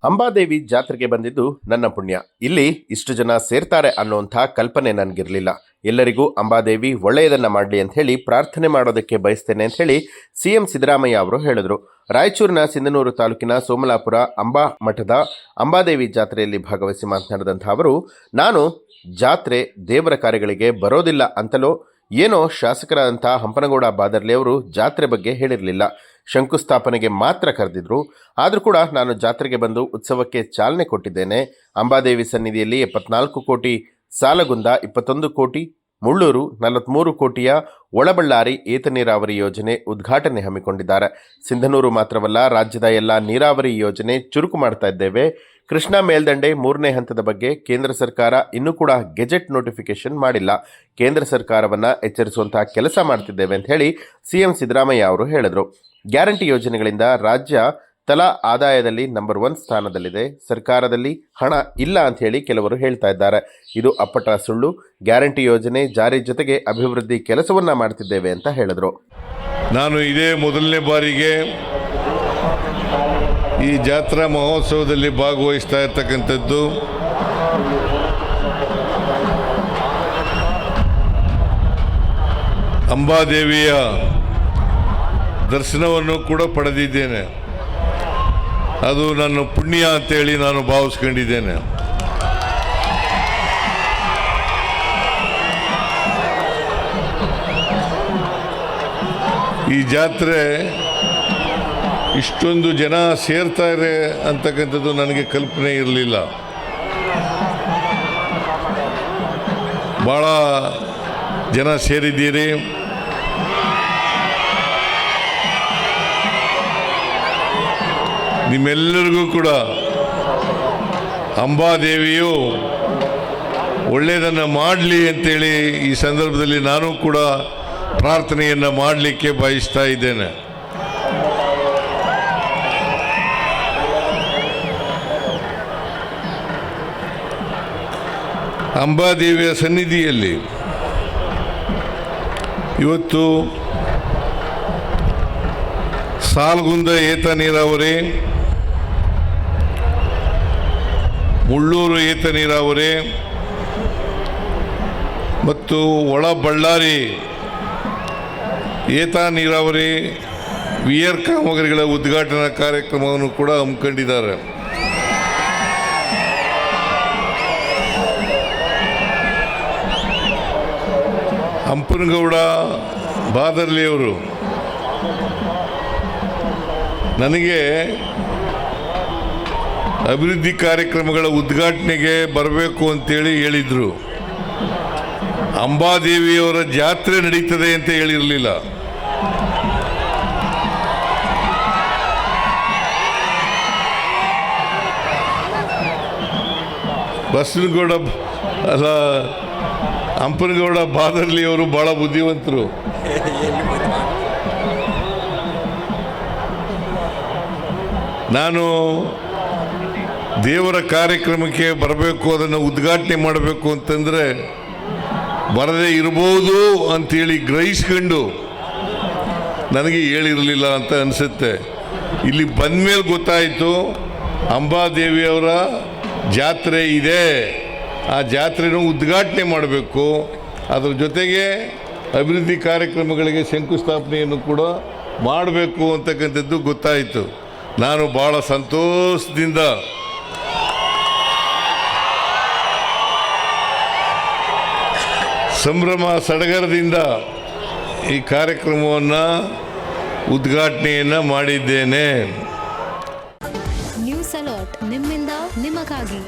ಅಂಬಾದೇವಿ ಜಾತ್ರೆಗೆ ಬಂದಿದ್ದು ನನ್ನ ಪುಣ್ಯ. ಇಲ್ಲಿ ಇಷ್ಟು ಜನ ಸೇರ್ತಾರೆ ಅನ್ನುವಂಥ ಕಲ್ಪನೆ ನನಗಿರಲಿಲ್ಲ. ಎಲ್ಲರಿಗೂ ಅಂಬಾದೇವಿ ಒಳ್ಳೆಯದನ್ನ ಮಾಡಲಿ ಅಂತ ಹೇಳಿ ಪ್ರಾರ್ಥನೆ ಮಾಡೋದಕ್ಕೆ ಬಯಸ್ತೇನೆ ಅಂತ ಹೇಳಿ ಸಿಎಂ ಸಿದ್ದರಾಮಯ್ಯ ಅವರು ಹೇಳಿದರು. ರಾಯಚೂರಿನ ಸಿಂಧನೂರು ತಾಲೂಕಿನ ಸೋಮಲಾಪುರ ಅಂಬಾ ಮಠದ ಅಂಬಾದೇವಿ ಜಾತ್ರೆಯಲ್ಲಿ ಭಾಗವಹಿಸಿ ಮಾತನಾಡಿದಂಥ ಅವರು, ನಾನು ಜಾತ್ರೆ ದೇವರ ಕಾರ್ಯಗಳಿಗೆ ಬರೋದಿಲ್ಲ ಅಂತಲೋ ಏನೋ ಶಾಸಕರಾದಂಥ ಹಂಪನಗೌಡ ಬಾದರ್ಲಿ ಅವರು ಜಾತ್ರೆ ಬಗ್ಗೆ ಹೇಳಿರಲಿಲ್ಲ. ಶಂಕುಸ್ಥಾಪನೆಗೆ ಮಾತ್ರ ಕರೆದಿದ್ರು. ಆದರೂ ಕೂಡ ನಾನು ಜಾತ್ರೆಗೆ ಬಂದು ಉತ್ಸವಕ್ಕೆ ಚಾಲನೆ ಕೊಟ್ಟಿದ್ದೇನೆ. ಅಂಬಾದೇವಿ ಸನ್ನಿಧಿಯಲ್ಲಿ 74 ಕೋಟಿ ಸಾಲಗುಂದ, 21 ಕೋಟಿ ಮುಳ್ಳೂರು, 43 ಕೋಟಿಯ ಒಳಬಳ್ಳಾರಿ ಏತ ನೀರಾವರಿ ಯೋಜನೆ ಉದ್ಘಾಟನೆ ಹಮ್ಮಿಕೊಂಡಿದ್ದಾರೆ. ಸಿಂಧನೂರು ಮಾತ್ರವಲ್ಲ, ರಾಜ್ಯದ ಎಲ್ಲ ನೀರಾವರಿ ಯೋಜನೆ ಚುರುಕು ಮಾಡ್ತಾ ಇದ್ದೇವೆ. ಕೃಷ್ಣಾ ಮೇಲ್ದಂಡೆ 3ನೇ ಹಂತದ ಬಗ್ಗೆ ಕೇಂದ್ರ ಸರ್ಕಾರ ಇನ್ನೂ ಕೂಡ ಗೆಜೆಟ್ ನೋಟಿಫಿಕೇಶನ್ ಮಾಡಿಲ್ಲ. ಕೇಂದ್ರ ಸರ್ಕಾರವನ್ನು ಎಚ್ಚರಿಸುವಂತಹ ಕೆಲಸ ಮಾಡ್ತಿದ್ದೇವೆ ಅಂತ ಹೇಳಿ ಸಿಎಂ ಸಿದ್ದರಾಮಯ್ಯ ಅವರು ಹೇಳಿದರು. ಗ್ಯಾರಂಟಿ ಯೋಜನೆಗಳಿಂದ ರಾಜ್ಯ ತಲಾ ಆದಾಯದಲ್ಲಿ ನಂಬರ್ 1 ಸ್ಥಾನದಲ್ಲಿದೆ. ಸರ್ಕಾರದಲ್ಲಿ ಹಣ ಇಲ್ಲ ಅಂತ ಹೇಳಿ ಕೆಲವರು ಹೇಳ್ತಾ ಇದ್ದಾರೆ. ಇದು ಅಪ್ಪಟ ಸುಳ್ಳು. ಗ್ಯಾರಂಟಿ ಯೋಜನೆ ಜಾರಿ ಜೊತೆಗೆ ಅಭಿವೃದ್ಧಿ ಕೆಲಸವನ್ನ ಮಾಡ್ತಿದ್ದೇವೆ ಅಂತ ಹೇಳಿದ್ರು. ನಾನು ಇದೇ ಮೊದಲನೇ ಬಾರಿಗೆ ಈ ಜಾತ್ರಾ ಮಹೋತ್ಸವದಲ್ಲಿ ಭಾಗವಹಿಸ್ತಾ ಇರ್ತಕ್ಕಂಥದ್ದು. ಅಂಬಾದೇವಿಯ ದರ್ಶನವನ್ನು ಕೂಡ ಪಡೆದಿದ್ದೇನೆ. ಅದು ನನ್ನ ಪುಣ್ಯ ಅಂತೇಳಿ ನಾನು ಭಾವಿಸ್ಕೊಂಡಿದ್ದೇನೆ. ಈ ಜಾತ್ರೆ ಇಷ್ಟೊಂದು ಜನ ಸೇರ್ತಾರೆ ಅಂತಕ್ಕಂಥದ್ದು ನನಗೆ ಕಲ್ಪನೆ ಇರಲಿಲ್ಲ. ಭಾಳ ಜನ ಸೇರಿದ್ದೀರಿ. ನಿಮ್ಮೆಲ್ಲರಿಗೂ ಕೂಡ ಅಂಬಾದೇವಿಯು ಒಳ್ಳೆಯದನ್ನು ಮಾಡಲಿ ಅಂತೇಳಿ ಈ ಸಂದರ್ಭದಲ್ಲಿ ನಾನು ಕೂಡ ಪ್ರಾರ್ಥನೆಯನ್ನು ಮಾಡಲಿಕ್ಕೆ ಬಯಸ್ತಾ ಇದ್ದೇನೆ. ಅಂಬಾದೇವಿಯ ಸನ್ನಿಧಿಯಲ್ಲಿ ಇವತ್ತು ಸಾಲಗುಂದ ಏತ ನೀರಾವರಿ, ಮುಳ್ಳೂರು ಏತ ನೀರಾವರಿ ಮತ್ತು ಒಳಬಳ್ಳಾರಿ ಏತ ನೀರಾವರಿ ವಿಯರ್ ಕಾಮಗಾರಿಗಳ ಉದ್ಘಾಟನಾ ಕಾರ್ಯಕ್ರಮವನ್ನು ಕೂಡ ಹಮ್ಮಿಕೊಂಡಿದ್ದಾರೆ. ಹಂಪನಗೌಡ ಬಾದರ್ಲಿಯವರು ನನಗೆ ಅಭಿವೃದ್ಧಿ ಕಾರ್ಯಕ್ರಮಗಳ ಉದ್ಘಾಟನೆಗೆ ಬರಬೇಕು ಅಂತೇಳಿ ಹೇಳಿದರು. ಅಂಬಾದೇವಿಯವರ ಜಾತ್ರೆ ನಡೀತದೆ ಅಂತ ಹೇಳಿರಲಿಲ್ಲ. ಬಸನಗೌಡ ಅಲ್ಲ, ಹಂಪನಗೌಡ ಬಾದರ್ಲಿಯವರು ಭಾಳ ಬುದ್ಧಿವಂತರು. ನಾನು ದೇವರ ಕಾರ್ಯಕ್ರಮಕ್ಕೆ ಬರಬೇಕು, ಅದನ್ನು ಉದ್ಘಾಟನೆ ಮಾಡಬೇಕು ಅಂತಂದರೆ ಬರದೇ ಇರ್ಬೋದು ಅಂಥೇಳಿ ಗ್ರಹಿಸ್ಕೊಂಡು ನನಗೆ ಹೇಳಿರಲಿಲ್ಲ ಅಂತ ಅನಿಸುತ್ತೆ. ಇಲ್ಲಿ ಬಂದ ಮೇಲೆ ಗೊತ್ತಾಯಿತು ಅಂಬಾದೇವಿಯವರ ಜಾತ್ರೆ ಇದೆ, ಆ ಜಾತ್ರೆನೂ ಉದ್ಘಾಟನೆ ಮಾಡಬೇಕು, ಅದರ ಜೊತೆಗೆ ಅಭಿವೃದ್ಧಿ ಕಾರ್ಯಕ್ರಮಗಳಿಗೆ ಶಂಕುಸ್ಥಾಪನೆಯನ್ನು ಕೂಡ ಮಾಡಬೇಕು ಅಂತಕ್ಕಂಥದ್ದು ಗೊತ್ತಾಯಿತು. ನಾನು ಭಾಳ ಸಂತೋಷದಿಂದ ಸಂಭ್ರಮ ಸಡಗರದಿಂದ ಈ ಕಾರ್ಯಕ್ರಮವನ್ನು ಉದ್ಘಾಟನೆಯನ್ನು ಮಾಡಿದ್ದೇನೆ. ನ್ಯೂಸ್ ಅಲರ್ಟ್, ನಿಮ್ಮಿಂದ ನಿಮಗಾಗಿ.